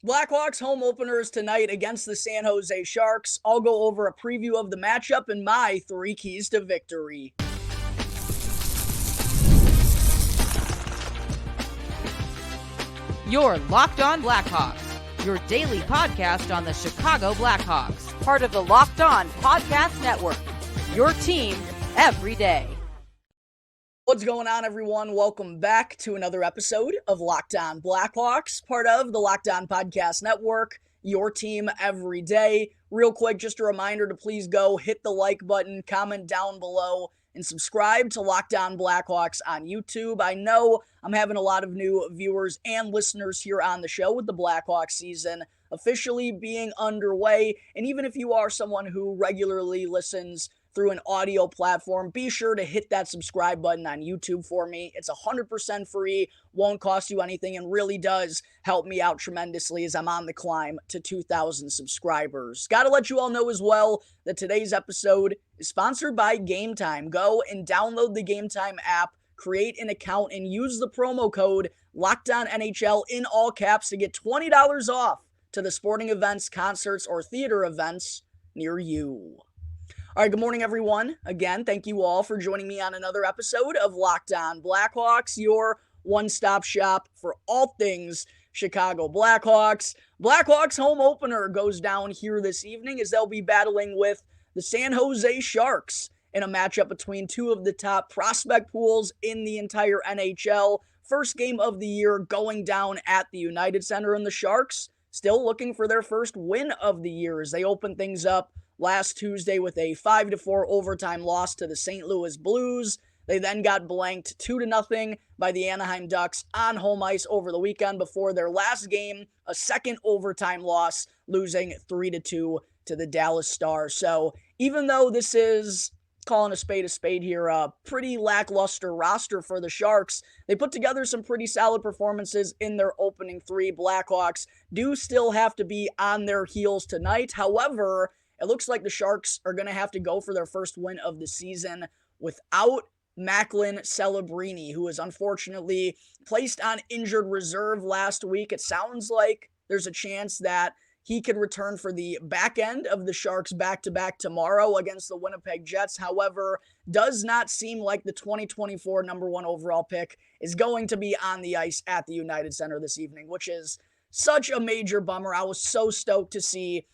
Blackhawks home openers tonight against the San Jose Sharks. I'll go over a preview of the matchup and my 3 keys to victory. You're Locked On Blackhawks, your daily podcast on the Chicago Blackhawks, part of the Locked On Podcast Network, your team every day. What's going on, everyone? Welcome back to another episode of Locked On Blackhawks, part of the Locked On Podcast Network, your team every day. Real quick, just a reminder to please go hit the like button, comment down below, and subscribe to Locked On Blackhawks on YouTube. I know I'm having a lot of new viewers and listeners here on the show with the Blackhawks season officially being underway. And even if you are someone who regularly listens through an audio platform, be sure to hit that subscribe button on YouTube for me. It's 100% free, won't cost you anything, and really does help me out tremendously as I'm on the climb to 2,000 subscribers. Got to let you all know as well that today's episode is sponsored by Game Time. Go and download the Game Time app, create an account, and use the promo code LOCKEDONNHL in all caps to get $20 off to the sporting events, concerts, or theater events near you. All right, good morning, everyone. Again, thank you all for joining me on another episode of Locked On Blackhawks, your one-stop shop for all things Chicago Blackhawks. Blackhawks home opener goes down here this evening as they'll be battling with the San Jose Sharks in a matchup between two of the top prospect pools in the entire NHL. First game of the year going down at the United Center, and the Sharks still looking for their first win of the year as they open things up last Tuesday with a 5-4 overtime loss to the St. Louis Blues. They then got blanked 2-0 by the Anaheim Ducks on home ice over the weekend before their last game, a second overtime loss, losing 3-2 to the Dallas Stars. So even though this is, calling a spade here, a pretty lackluster roster for the Sharks, they put together some pretty solid performances in their opening 3. Blackhawks do still have to be on their heels tonight. However, it looks like the Sharks are going to have to go for their first win of the season without Macklin Celebrini, who was unfortunately placed on injured reserve last week. It sounds like there's a chance that he could return for the back end of the Sharks back-to-back tomorrow against the Winnipeg Jets. However, does not seem like the 2024 number 1 overall pick is going to be on the ice at the United Center this evening, which is such a major bummer. I was so stoked to see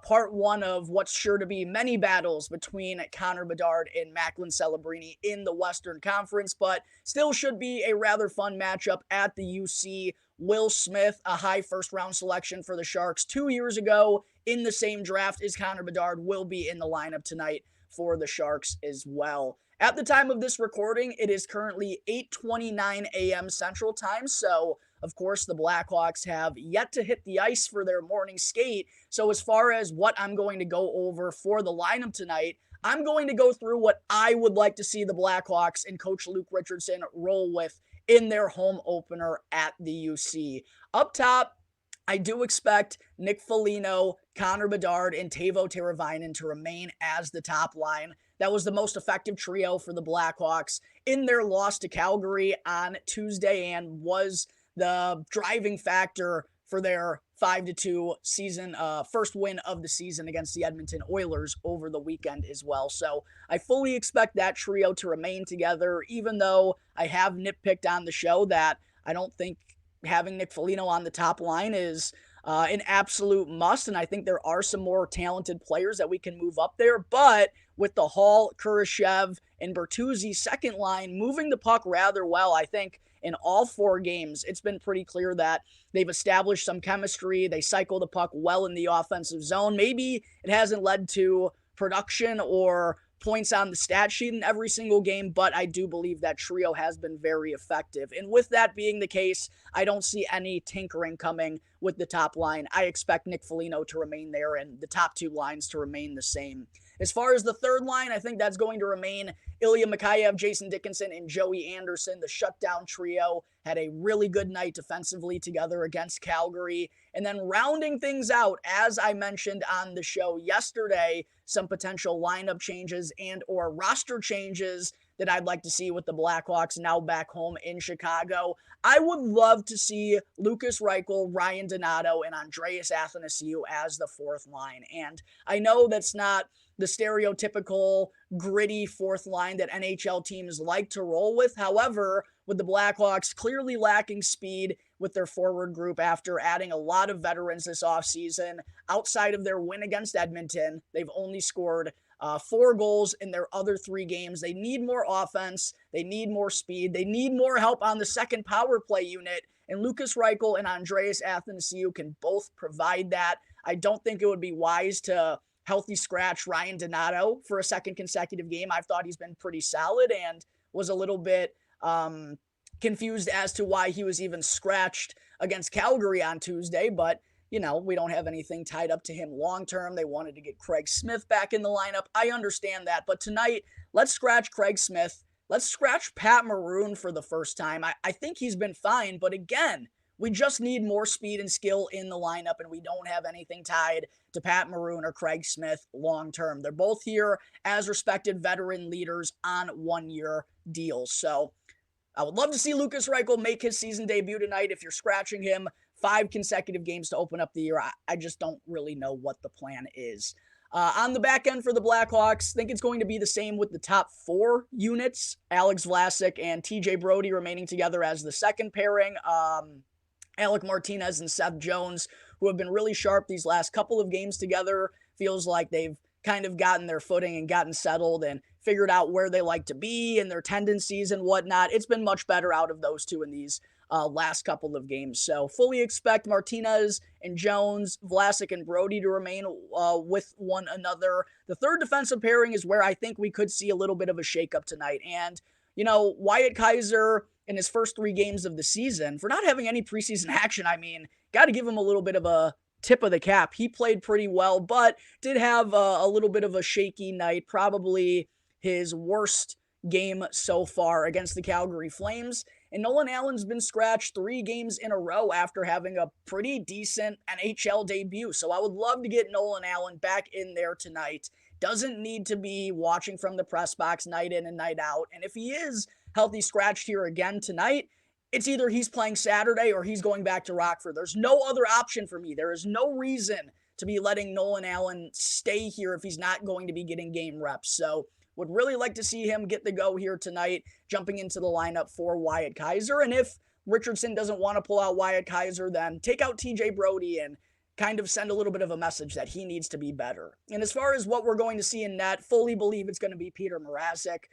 part 1 of what's sure to be many battles between Connor Bedard and Macklin Celebrini in the Western Conference, but still should be a rather fun matchup at the UC. Will Smith, a high first-round selection for the Sharks 2 years ago in the same draft as Connor Bedard, will be in the lineup tonight for the Sharks as well. At the time of this recording, it is currently 8:29 a.m. Central Time, so of course, the Blackhawks have yet to hit the ice for their morning skate. So as far as what I'm going to go over for the lineup tonight, I'm going to go through what I would like to see the Blackhawks and Coach Luke Richardson roll with in their home opener at the UC. Up top, I do expect Nick Foligno, Connor Bedard, and Teuvo Teravainen to remain as the top line. That was the most effective trio for the Blackhawks in their loss to Calgary on Tuesday and was the driving factor for their 5-2 season, first win of the season against the Edmonton Oilers over the weekend as well. So I fully expect that trio to remain together, even though I have nitpicked on the show that I don't think having Nick Foligno on the top line is an absolute must, and I think there are some more talented players that we can move up there, but with the Hall, Kurashev, and Bertuzzi second line moving the puck rather well, I think in all 4 games, it's been pretty clear that they've established some chemistry. They cycle the puck well in the offensive zone. Maybe it hasn't led to production or points on the stat sheet in every single game, but I do believe that trio has been very effective. And with that being the case, I don't see any tinkering coming with the top line. I expect Nick Foligno to remain there and the top 2 lines to remain the same. As far as the third line, I think that's going to remain Ilya Mikheyev, Jason Dickinson, and Joey Anderson. The shutdown trio had a really good night defensively together against Calgary. And then rounding things out, as I mentioned on the show yesterday, some potential lineup changes and or roster changes that I'd like to see with the Blackhawks now back home in Chicago. I would love to see Lukas Reichel, Ryan Donato, and Andreas Athanasiou as the fourth line. And I know that's not the stereotypical gritty fourth line that NHL teams like to roll with. However, with the Blackhawks clearly lacking speed with their forward group after adding a lot of veterans this offseason, outside of their win against Edmonton, they've only scored 4 goals in their other 3 games. They need more offense. They need more speed. They need more help on the second power play unit. And Lukas Reichel and Andreas Athanasiou can both provide that. I don't think it would be wise to healthy scratch Ryan Donato for a second consecutive game. I've thought he's been pretty solid and was a little bit confused as to why he was even scratched against Calgary on Tuesday, but we don't have anything tied up to him long-term. They wanted to get Craig Smith back in the lineup. I understand that, but tonight, let's scratch Craig Smith. Let's scratch Pat Maroon for the first time. I think he's been fine, but again, we just need more speed and skill in the lineup, and we don't have anything tied to Pat Maroon or Craig Smith long-term. They're both here as respected veteran leaders on one-year deals. So I would love to see Lukas Reichel make his season debut tonight. If you're scratching him, 5 consecutive games to open up the year, I just don't really know what the plan is. On the back end for the Blackhawks, I think it's going to be the same with the top 4 units. Alex Vlasic and TJ Brodie remaining together as the second pairing. Alec Martinez and Seth Jones, who have been really sharp these last couple of games together. Feels like they've kind of gotten their footing and gotten settled and figured out where they like to be and their tendencies and whatnot. It's been much better out of those two in these last couple of games. So fully expect Martinez and Jones, Vlasic and Brodie to remain with one another. The third defensive pairing is where I think we could see a little bit of a shakeup tonight. And, Wyatt Kaiser in his first 3 games of the season, for not having any preseason action, got to give him a little bit of a tip of the cap. He played pretty well, but did have a little bit of a shaky night, probably his worst game so far against the Calgary Flames. And Nolan Allen's been scratched 3 games in a row after having a pretty decent NHL debut. So I would love to get Nolan Allen back in there tonight. Doesn't need to be watching from the press box night in and night out. And if he is healthy scratched here again tonight, it's either he's playing Saturday or he's going back to Rockford. There's no other option for me. There is no reason to be letting Nolan Allen stay here if he's not going to be getting game reps. So would really like to see him get the go here tonight, jumping into the lineup for Wyatt Kaiser. And if Richardson doesn't want to pull out Wyatt Kaiser, then take out TJ Brodie and kind of send a little bit of a message that he needs to be better. And as far as what we're going to see in net, fully believe it's going to be Peter Mrazek.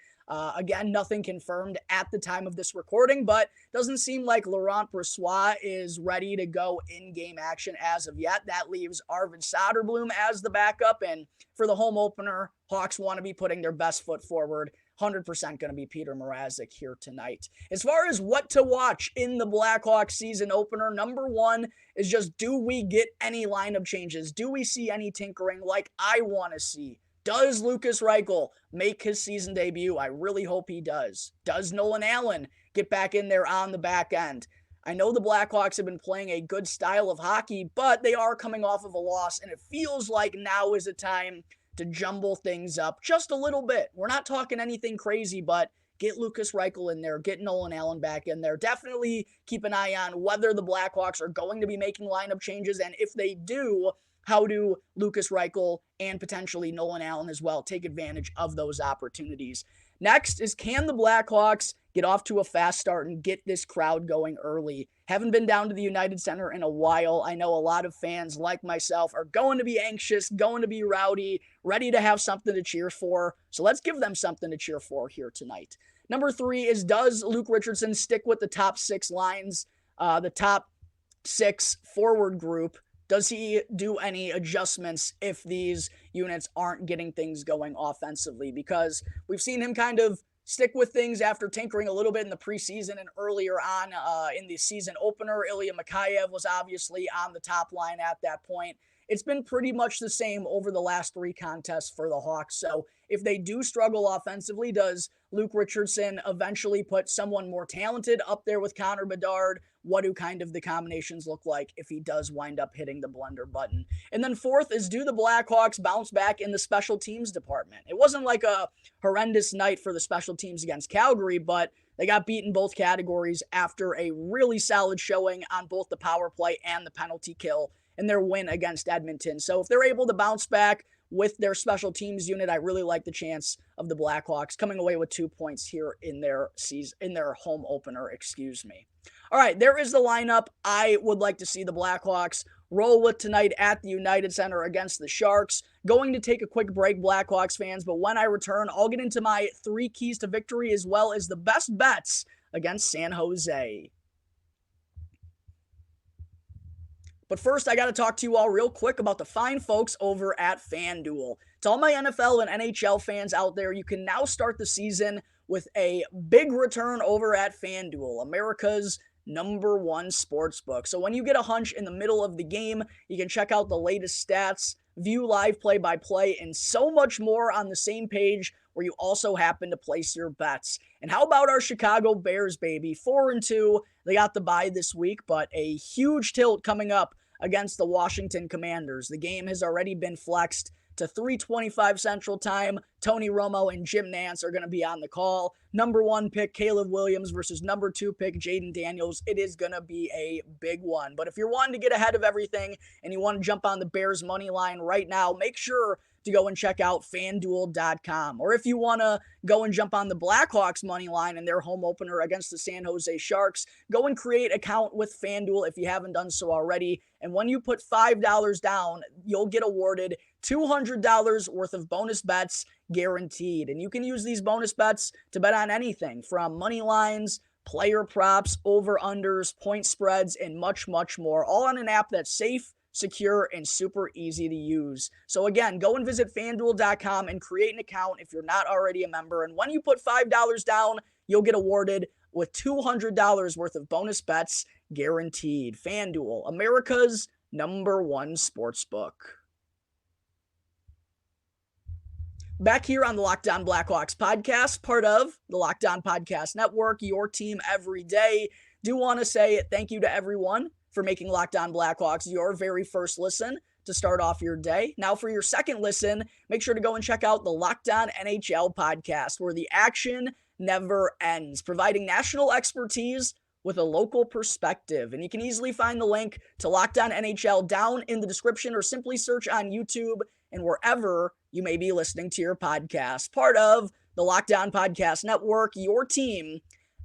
Again, nothing confirmed at the time of this recording, but doesn't seem like Laurent Brossoit is ready to go in-game action as of yet. That leaves Arvid Soderblom as the backup, and for the home opener, Hawks want to be putting their best foot forward. 100% going to be Peter Mrazek here tonight. As far as what to watch in the Blackhawks season opener, number 1 is just, do we get any lineup changes? Do we see any tinkering like I want to see? Does Lukas Reichel make his season debut? I really hope he does. Does Nolan Allen get back in there on the back end? I know the Blackhawks have been playing a good style of hockey, but they are coming off of a loss, and it feels like now is a time to jumble things up just a little bit. We're not talking anything crazy, but get Lukas Reichel in there, get Nolan Allen back in there. Definitely keep an eye on whether the Blackhawks are going to be making lineup changes, and if they do, how do Lukas Reichel and potentially Nolan Allen as well take advantage of those opportunities? Next is, can the Blackhawks get off to a fast start and get this crowd going early? Haven't been down to the United Center in a while. I know a lot of fans like myself are going to be anxious, going to be rowdy, ready to have something to cheer for. So let's give them something to cheer for here tonight. Number 3 is, does Luke Richardson stick with the top 6 lines, the top 6 forward group? Does he do any adjustments if these units aren't getting things going offensively? Because we've seen him kind of stick with things after tinkering a little bit in the preseason and earlier on in the season opener. Ilya Mikheyev was obviously on the top line at that point. It's been pretty much the same over the last 3 contests for the Hawks. So if they do struggle offensively, does Luke Richardson eventually put someone more talented up there with Connor Bedard? what do kind of the combinations look like if he does wind up hitting the blender button. And then fourth is, do the Blackhawks bounce back in the special teams department? It wasn't like a horrendous night for the special teams against Calgary, but they got beat in both categories after a really solid showing on both the power play and the penalty kill in their win against Edmonton. So if they're able to bounce back with their special teams unit, I really like the chance of the Blackhawks coming away with 2 points here in their home opener, All right, there is the lineup I would like to see the Blackhawks roll with tonight at the United Center against the Sharks. Going to take a quick break, Blackhawks fans, but when I return, I'll get into my 3 keys to victory as well as the best bets against San Jose. But first, I got to talk to you all real quick about the fine folks over at FanDuel. To all my NFL and NHL fans out there, you can now start the season with a big return over at FanDuel, America's number one sportsbook. So when you get a hunch in the middle of the game, you can check out the latest stats, view live play-by-play, and so much more on the same page where you also happen to place your bets. And how about our Chicago Bears, baby? 4-2. They got the bye this week, but a huge tilt coming up against the Washington Commanders. The game has already been flexed to 3:25 Central Time. Tony Romo and Jim Nantz are going to be on the call. Number 1 pick, Caleb Williams versus number 2 pick, Jaden Daniels. It is going to be a big one. But if you're wanting to get ahead of everything and you want to jump on the Bears money line right now, make sure to go and check out FanDuel.com. Or if you want to go and jump on the Blackhawks money line in their home opener against the San Jose Sharks, go and create an account with FanDuel if you haven't done so already. And when you put $5 down, you'll get awarded $200 worth of bonus bets guaranteed. And you can use these bonus bets to bet on anything from money lines, player props, over-unders, point spreads, and much, much more, all on an app that's safe, secure, and super easy to use. So again, go and visit FanDuel.com and create an account if you're not already a member. And when you put $5 down, you'll get awarded with $200 worth of bonus bets guaranteed. FanDuel, America's number one sportsbook. Back here on the Locked On Blackhawks podcast, part of the Locked On Podcast Network, your team every day. Do want to say thank you to everyone for making Locked On Blackhawks your very first listen to start off your day. Now for your second listen, make sure to go and check out the Locked On NHL podcast, where the action never ends, providing national expertise with a local perspective. And you can easily find the link to Locked On NHL down in the description, or simply search on YouTube and wherever you may be listening to your podcast. Part of the Locked On Podcast Network, your team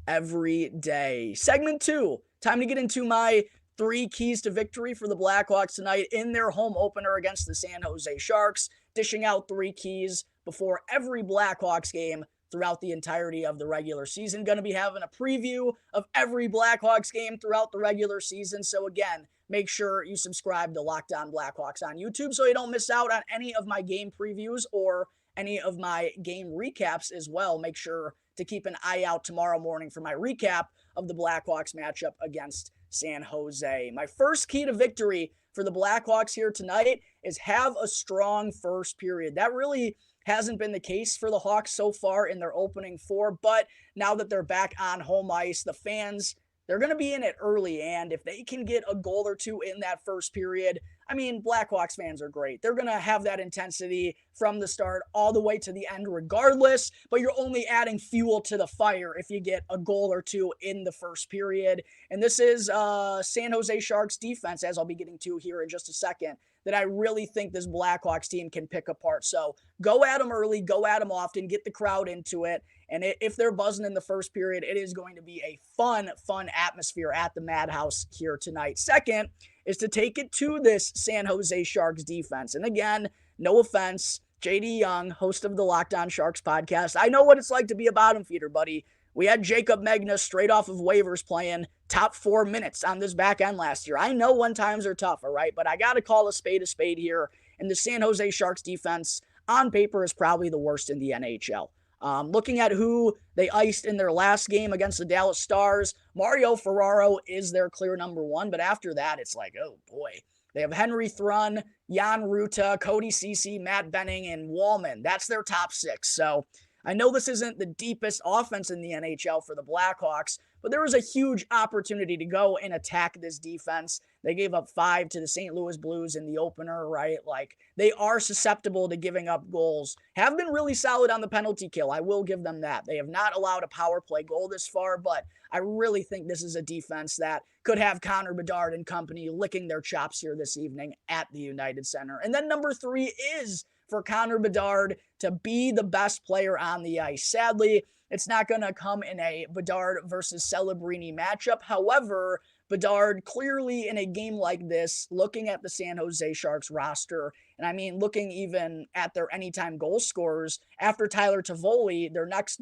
every day. Segment 2, time to get into my 3 keys to victory for the Blackhawks tonight in their home opener against the San Jose Sharks, dishing out 3 keys before every Blackhawks game throughout the entirety of the regular season. Going to be having a preview of every Blackhawks game throughout the regular season. So again, make sure you subscribe to Locked On Blackhawks on YouTube so you don't miss out on any of my game previews or any of my game recaps as well. Make sure to keep an eye out tomorrow morning for my recap of the Blackhawks matchup against San Jose. My first key to victory for the Blackhawks here tonight is have a strong first period. That really hasn't been the case for the Hawks so far in their opening 4, but now that they're back on home ice, the fans, they're going to be in it early, and if they can get a goal or 2 in that first period, I mean, Blackhawks fans are great. They're going to have that intensity from the start all the way to the end regardless, but you're only adding fuel to the fire if you get a goal or 2 in the first period. And this is San Jose Sharks defense, as I'll be getting to here in just a second, that I really think this Blackhawks team can pick apart. So go at them early, go at them often, get the crowd into it. And if they're buzzing in the first period, it is going to be a fun atmosphere at the Madhouse here tonight. Second is to take it to this San Jose Sharks defense. And again, no offense, JD Young, host of the Locked On Sharks podcast. I know what it's like to be a bottom feeder, buddy. We had Jacob Megna straight off of waivers playing top 4 minutes on this back end last year. I know when times are tough, all right? But I got to call a spade here. And the San Jose Sharks defense on paper is probably the worst in the NHL. Looking at who they iced in their last game against the Dallas Stars, Mario Ferraro is their clear number 1. But after that, it's like, oh boy. They have Henry Thrun, Jan Ruta, Cody Ceci, Matt Benning, and Wallman. That's their top 6. So I know this isn't the deepest offense in the NHL for the Blackhawks, but there was a huge opportunity to go and attack this defense. They gave up 5 to the St. Louis Blues in the opener, right? Like, they are susceptible to giving up goals. Have been really solid on the penalty kill. I will give them that. They have not allowed a power play goal this far, but I really think this is a defense that could have Connor Bedard and company licking their chops here this evening at the United Center. And then number 3 is for Connor Bedard to be the best player on the ice. Sadly, it's not going to come in a Bedard versus Celebrini matchup. However, Bedard clearly in a game like this, looking at the San Jose Sharks roster, and I mean, looking even at their anytime goal scorers, after Tyler Toffoli, their next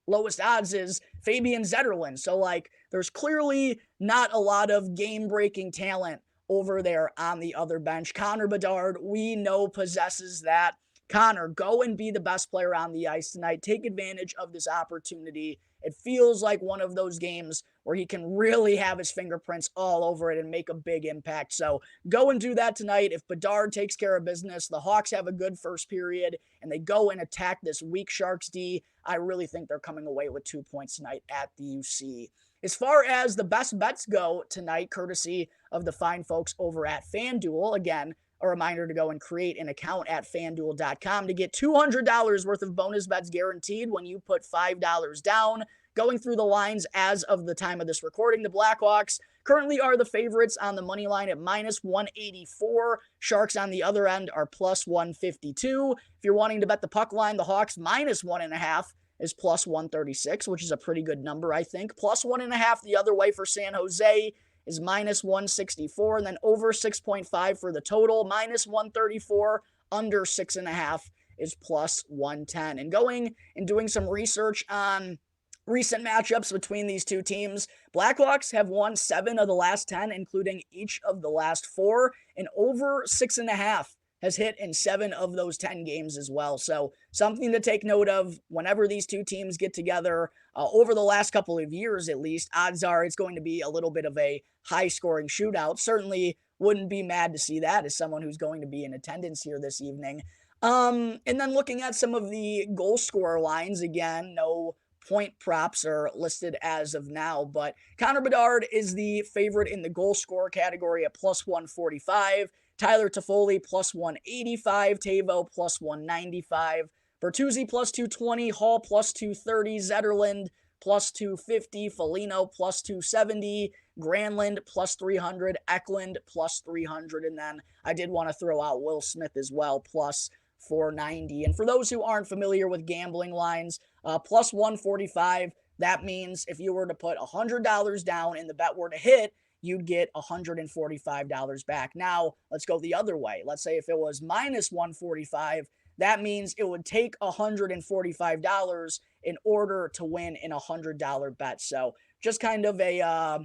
lowest odds is Fabian Zetterlund. So, like, there's clearly not a lot of game-breaking talent over there on the other bench. Connor Bedard, we know, possesses that. Connor, go and be the best player on the ice tonight. Take advantage of this opportunity. It feels like one of those games where he can really have his fingerprints all over it and make a big impact. So go and do that tonight. If Bedard takes care of business, the Hawks have a good first period, and they go and attack this weak Sharks D, I really think they're coming away with 2 points tonight at the UC. As far as the best bets go tonight, courtesy of the fine folks over at FanDuel, again, a reminder to go and create an account at FanDuel.com to get $200 worth of bonus bets guaranteed when you put $5 down. Going through the lines as of the time of this recording, the Blackhawks currently are the favorites on the money line at minus 184. Sharks on the other end are plus 152. If you're wanting to bet the puck line, the Hawks minus 1.5 is plus 136, which is a pretty good number, I think. Plus 1.5 the other way for San Jose is minus 164, and then over 6.5 for the total, minus 134, under 6.5 is plus 110. And going and doing some research on recent matchups between these two teams, Blackhawks have won 7 of the last 10, including each of the last 4, and over 6.5 has hit in 7 of those 10 games as well. So something to take note of whenever these two teams get together. Over the last couple of years, at least, odds are it's going to be a little bit of a high-scoring shootout. Certainly wouldn't be mad to see that as someone who's going to be in attendance here this evening. And then looking at some of the goal scorer lines, again, no point props are listed as of now, but Connor Bedard is the favorite in the goal scorer category at plus 145. Tyler Toffoli plus 185, Tavo plus 195, Bertuzzi plus 220, Hall plus 230, Zetterlund plus 250, Foligno plus 270, Granlund plus 300, Eklund plus 300, and then I did want to throw out Will Smith as well, plus 490. And for those who aren't familiar with gambling lines, plus 145, that means if you were to put $100 down and the bet were to hit, you'd get $145 back. Now, let's go the other way. Let's say if it was minus 145, that means it would take $145 in order to win in a $100 bet. So just kind of a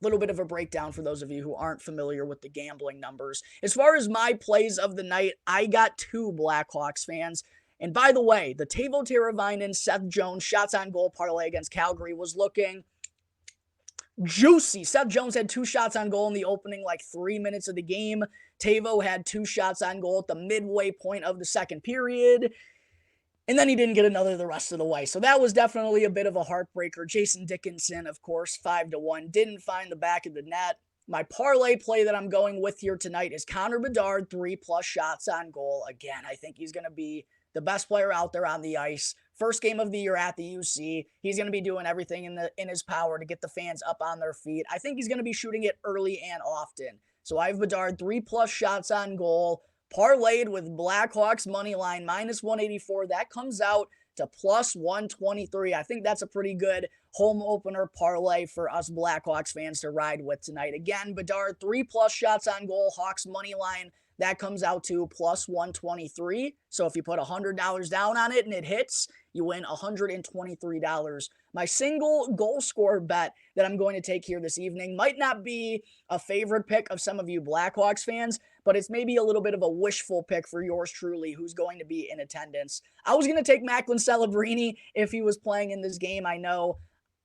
little bit of a breakdown for those of you who aren't familiar with the gambling numbers. As far as my plays of the night, I got 2 Blackhawks fans. And by the way, the Teuvo Teravainen, Seth Jones shots on goal parlay against Calgary was looking juicy. Seth Jones had 2 shots on goal in the opening 3 minutes of the game. Teuvo had 2 shots on goal at the midway point of the second period. And then he didn't get another the rest of the way. So that was definitely a bit of a heartbreaker. Jason Dickinson, of course, 5-1, didn't find the back of the net. My parlay play that I'm going with here tonight is Connor Bedard, 3+ shots on goal. Again, I think he's going to be the best player out there on the ice. First game of the year at the UC. He's going to be doing everything in his power to get the fans up on their feet. I think he's going to be shooting it early and often. So I have Bedard, 3+ shots on goal, parlayed with Blackhawks money line, minus 184. That comes out to plus 123. I think that's a pretty good home opener parlay for us Blackhawks fans to ride with tonight. Again, Bedard, 3+ shots on goal, Hawks money line. That comes out to plus 123. So if you put $100 down on it and it hits, you win $123. My single goal scorer bet that I'm going to take here this evening might not be a favorite pick of some of you Blackhawks fans, but it's maybe a little bit of a wishful pick for yours truly, who's going to be in attendance. I was going to take Macklin Celebrini if he was playing in this game. I know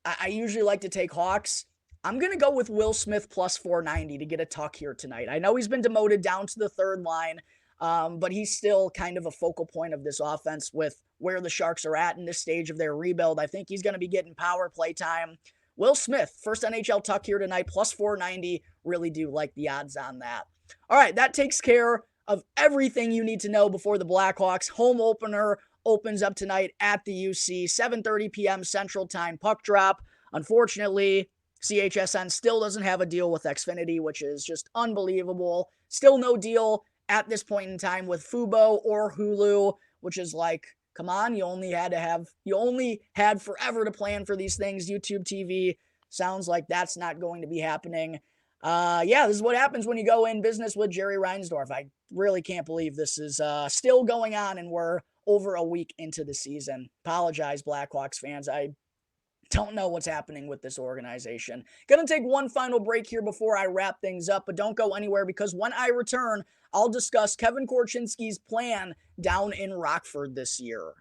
I usually like to take Hawks. I'm going to go with Will Smith plus 490 to get a tuck here tonight. I know he's been demoted down to the third line, but he's still kind of a focal point of this offense with where the Sharks are at in this stage of their rebuild. I think he's going to be getting power play time. Will Smith, first NHL tuck here tonight, plus 490. Really do like the odds on that. All right, that takes care of everything you need to know before the Blackhawks home opener opens up tonight at the UC, 7:30 p.m. Central Time puck drop. Unfortunately, CHSN still doesn't have a deal with Xfinity, which is just unbelievable. Still no deal at this point in time with Fubo or Hulu, which is like, come on, you only had forever to plan for these things. YouTube TV sounds like that's not going to be happening. This is what happens when you go in business with Jerry Reinsdorf. I really can't believe this is still going on and we're over a week into the season. Apologize, Blackhawks fans. I don't know what's happening with this organization. Gonna take one final break here before I wrap things up, but don't go anywhere because when I return, I'll discuss Kevin Korchinski's plan down in Rockford this year.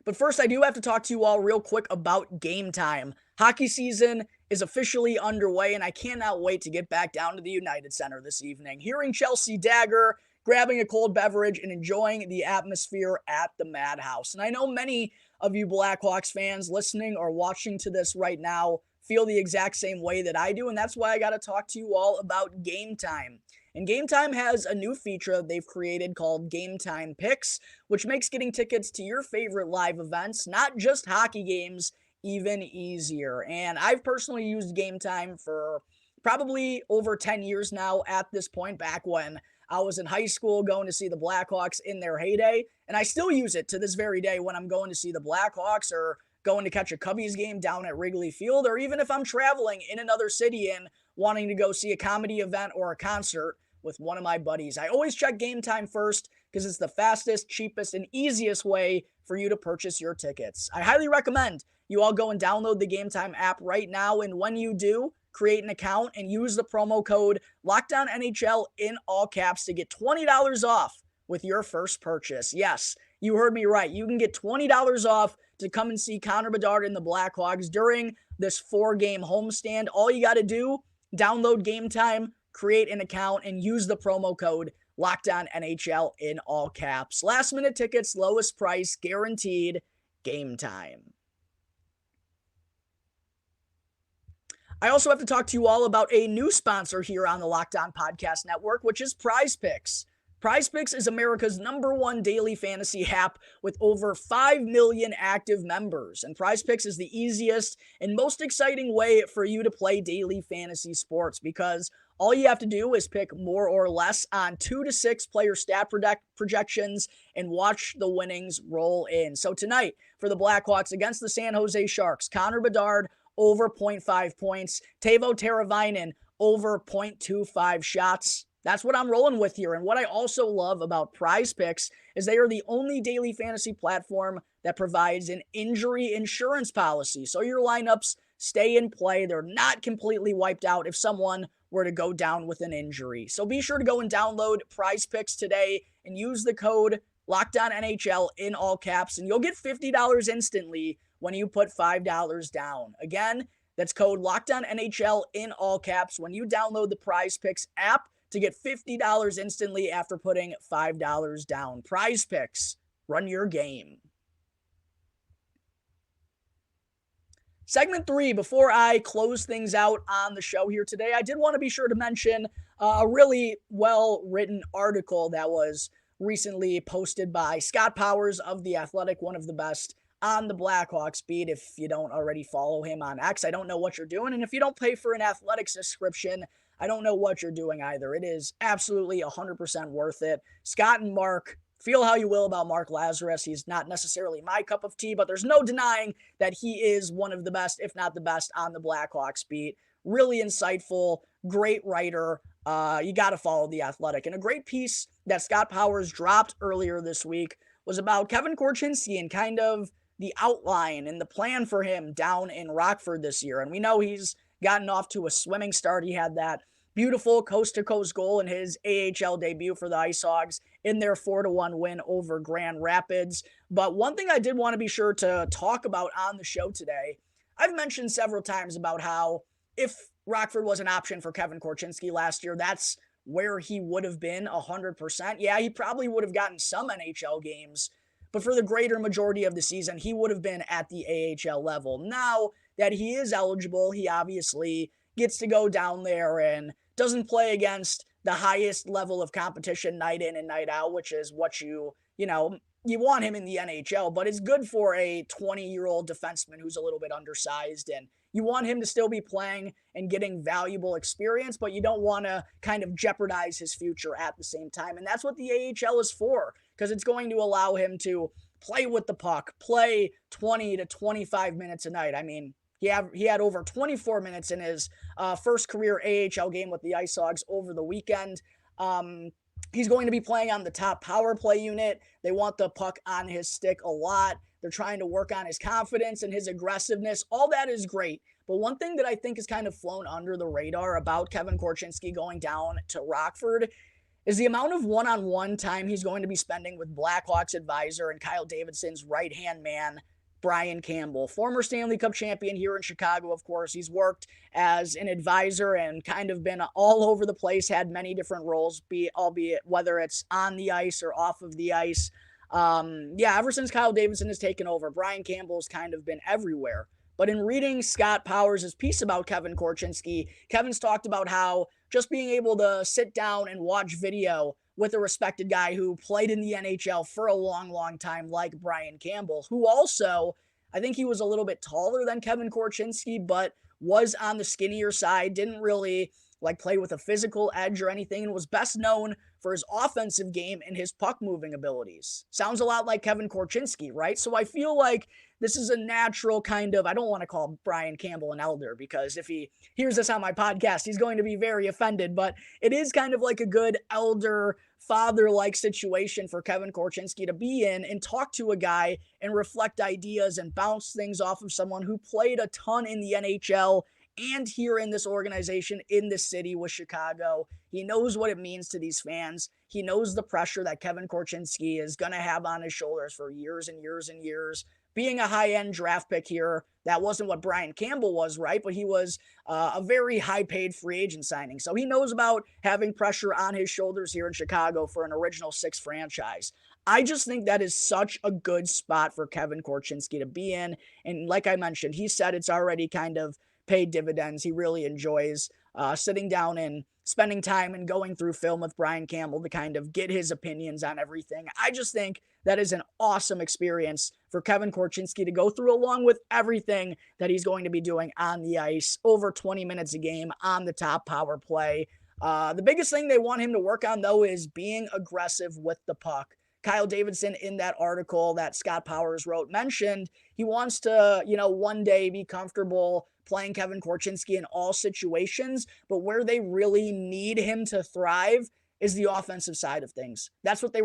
But first, I do have to talk to you all real quick about Game Time. Hockey season is officially underway, and I cannot wait to get back down to the United Center this evening, hearing Chelsea Dagger, grabbing a cold beverage, and enjoying the atmosphere at the Madhouse. And I know many of you Blackhawks fans listening or watching to this right now feel the exact same way that I do, and that's why I got to talk to you all about Game Time. And Game Time has a new feature they've created called Game Time Picks, which makes getting tickets to your favorite live events, not just hockey games, even easier. And I've personally used Game Time for probably over 10 years now at this point, back when I was in high school going to see the Blackhawks in their heyday, and I still use it to this very day when I'm going to see the Blackhawks or going to catch a Cubbies game down at Wrigley Field, or even if I'm traveling in another city and wanting to go see a comedy event or a concert with one of my buddies. I always check Game Time first because it's the fastest, cheapest, and easiest way for you to purchase your tickets. I highly recommend you all go and download the Game Time app right now, and when you do, create an account and use the promo code LOCKDOWNNHL in all caps to get $20 off with your first purchase. Yes, you heard me right. You can get $20 off to come and see Connor Bedard and the Blackhawks during this 4-game homestand. All you got to do, download Game Time, create an account, and use the promo code LOCKDOWNNHL in all caps. Last minute tickets, lowest price, guaranteed. Game Time. I also have to talk to you all about a new sponsor here on the Locked On Podcast Network, which is Prize Picks. Prize Picks is America's #1 daily fantasy app with over 5 million active members. And Prize Picks is the easiest and most exciting way for you to play daily fantasy sports because all you have to do is pick more or less on 2 to 6 player stat projections and watch the winnings roll in. So tonight, for the Blackhawks against the San Jose Sharks, Connor Bedard over 0.5 points, Teuvo Teravainen over 0.25 shots. That's what I'm rolling with here. And what I also love about Prize Picks is they are the only daily fantasy platform that provides an injury insurance policy. So your lineups stay in play. They're not completely wiped out if someone were to go down with an injury. So be sure to go and download Prize Picks today and use the code LOCKDOWNNHL in all caps, and you'll get $50 instantly when you put $5 down. Again, that's code LOCKDOWNNHL in all caps when you download the Prize Picks app to get $50 instantly after putting $5 down. Prize Picks, run your game. Segment 3, before I close things out on the show here today, I did want to be sure to mention a really well-written article that was recently posted by Scott Powers of The Athletic, one of the best on the Blackhawks beat. If you don't already follow him on X, I don't know what you're doing. And if you don't pay for an Athletics subscription, I don't know what you're doing either. It is absolutely 100% worth it. Scott and Mark, feel how you will about Mark Lazarus. He's not necessarily my cup of tea, but there's no denying that he is one of the best, if not the best, on the Blackhawks beat. Really insightful, great writer. You got to follow The Athletic. And a great piece that Scott Powers dropped earlier this week was about Kevin Korchinski and kind of the outline and the plan for him down in Rockford this year. And we know he's gotten off to a swimming start. He had that beautiful coast-to-coast goal in his AHL debut for the Ice Hogs in their 4-1 win over Grand Rapids. But one thing I did want to be sure to talk about on the show today, I've mentioned several times about how if Rockford was an option for Kevin Korchinski last year, that's where he would have been 100%. Yeah, he probably would have gotten some NHL games, but for the greater majority of the season, he would have been at the AHL level. Now that he is eligible, he obviously gets to go down there and doesn't play against the highest level of competition night in and night out, which is what you want him in the NHL, but it's good for a 20-year-old defenseman who's a little bit undersized, and you want him to still be playing and getting valuable experience, but you don't want to kind of jeopardize his future at the same time. And that's what the AHL is for, because it's going to allow him to play with the puck, play 20 to 25 minutes a night. I mean, he had over 24 minutes in his first career AHL game with the Ice Hogs over the weekend. He's going to be playing on the top power play unit. They want the puck on his stick a lot. They're trying to work on his confidence and his aggressiveness. All that is great. But one thing that I think has kind of flown under the radar about Kevin Korchinski going down to Rockford is the amount of one-on-one time he's going to be spending with Blackhawks advisor and Kyle Davidson's right-hand man, Brian Campbell, former Stanley Cup champion here in Chicago, of course. He's worked as an advisor and kind of been all over the place, had many different roles, albeit whether it's on the ice or off of the ice. Ever since Kyle Davidson has taken over, Brian Campbell's kind of been everywhere. But in reading Scott Powers' piece about Kevin Korchinski, Kevin's talked about how just being able to sit down and watch video with a respected guy who played in the NHL for a long, long time, like Brian Campbell, who also, I think he was a little bit taller than Kevin Korchinski, but was on the skinnier side, didn't really play with a physical edge or anything, and was best known for his offensive game and his puck moving abilities. Sounds a lot like Kevin Korchinski, right? So I feel like this is a natural kind of, I don't want to call Brian Campbell an elder, because if he hears this on my podcast, he's going to be very offended, but it is kind of like a good elder father-like situation for Kevin Korchinski to be in and talk to a guy and reflect ideas and bounce things off of someone who played a ton in the NHL and here in this organization, in this city with Chicago. He knows what it means to these fans. He knows the pressure that Kevin Korchinski is going to have on his shoulders for years and years and years. Being a high-end draft pick here, that wasn't what Brian Campbell was, right? But he was a very high-paid free agent signing. So he knows about having pressure on his shoulders here in Chicago for an Original Six franchise. I just think that is such a good spot for Kevin Korchinski to be in. And like I mentioned, he said it's already kind of paid dividends. He really enjoys sitting down and spending time and going through film with Brian Campbell to kind of get his opinions on everything. I just think that is an awesome experience for Kevin Korchinski to go through, along with everything that he's going to be doing on the ice, over 20 minutes a game on the top power play. The biggest thing they want him to work on, though, is being aggressive with the puck. Kyle Davidson, in that article that Scott Powers wrote, mentioned he wants to, one day be comfortable playing Kevin Korchinski in all situations, but where they really need him to thrive is the offensive side of things. That's what they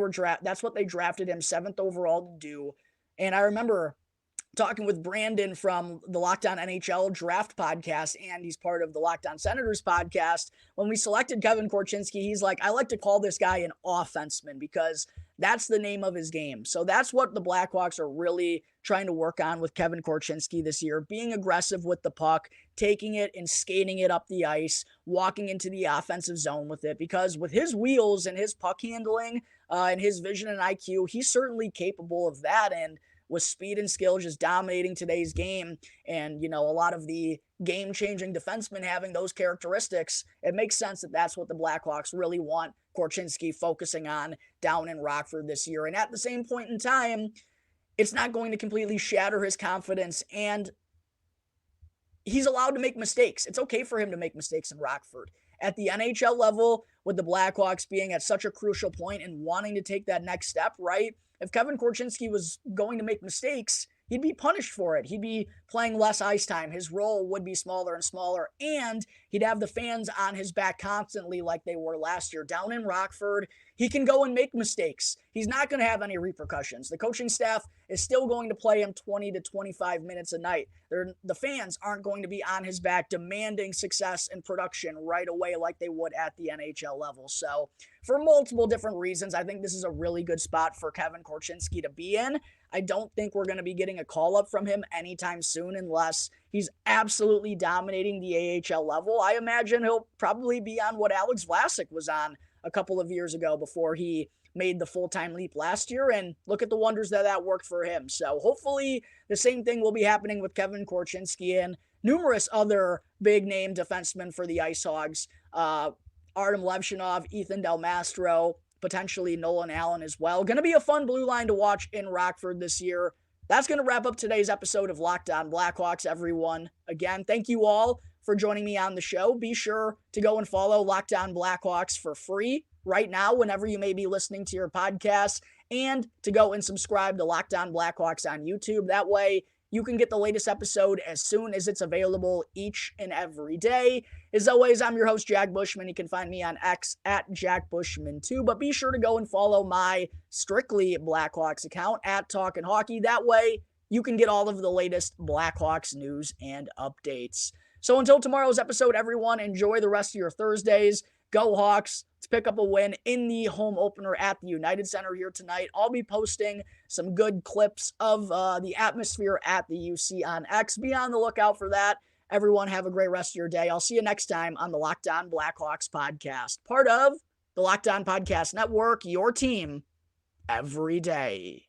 drafted him 7th overall to do. And I remember talking with Brandon from the Locked On NHL Draft podcast, and he's part of the Locked On Senators podcast. When we selected Kevin Korchinski, he's like, I like to call this guy an offenseman because that's the name of his game. So that's what the Blackhawks are really trying to work on with Kevin Korchinski this year, being aggressive with the puck, taking it and skating it up the ice, walking into the offensive zone with it, because with his wheels and his puck handling and his vision and IQ, he's certainly capable of that. And with speed and skill just dominating today's game, and a lot of the game-changing defensemen having those characteristics, it makes sense that that's what the Blackhawks really want Korchinski focusing on down in Rockford this year. And at the same point in time, it's not going to completely shatter his confidence, and he's allowed to make mistakes. It's okay for him to make mistakes in Rockford. At the NHL level, with the Blackhawks being at such a crucial point and wanting to take that next step, right? If Kevin Korchinski was going to make mistakes, he'd be punished for it. He'd be playing less ice time. His role would be smaller and smaller, and he'd have the fans on his back constantly like they were last year. Down in Rockford, he can go and make mistakes. He's not going to have any repercussions. The coaching staff is still going to play him 20 to 25 minutes a night. The fans aren't going to be on his back demanding success and production right away like they would at the NHL level. So for multiple different reasons, I think this is a really good spot for Kevin Korchinski to be in. I don't think we're going to be getting a call-up from him anytime soon unless he's absolutely dominating the AHL level. I imagine he'll probably be on what Alex Vlasic was on a couple of years ago before he made the full-time leap last year, and look at the wonders that worked for him. So hopefully the same thing will be happening with Kevin Korchinski and numerous other big-name defensemen for the Ice Hogs. Artem Levshinov, Ethan Del Mastro, potentially Nolan Allen as well. Going to be a fun blue line to watch in Rockford this year. That's going to wrap up today's episode of Locked On Blackhawks, everyone. Again, thank you all for joining me on the show. Be sure to go and follow Locked On Blackhawks for free right now whenever you may be listening to your podcasts, and to go and subscribe to Locked On Blackhawks on YouTube. That way you can get the latest episode as soon as it's available each and every day. As always, I'm your host, Jack Bushman. You can find me on X at Jack Bushman2, but be sure to go and follow my Strictly Blackhawks account at Talkin' Hockey. That way you can get all of the latest Blackhawks news and updates. So until tomorrow's episode, everyone, enjoy the rest of your Thursdays. Go Hawks. Let's pick up a win in the home opener at the United Center here tonight. I'll be posting some good clips of the atmosphere at the UC on X. Be on the lookout for that. Everyone have a great rest of your day. I'll see you next time on the Locked On Blackhawks podcast, part of the Locked On Podcast Network, your team every day.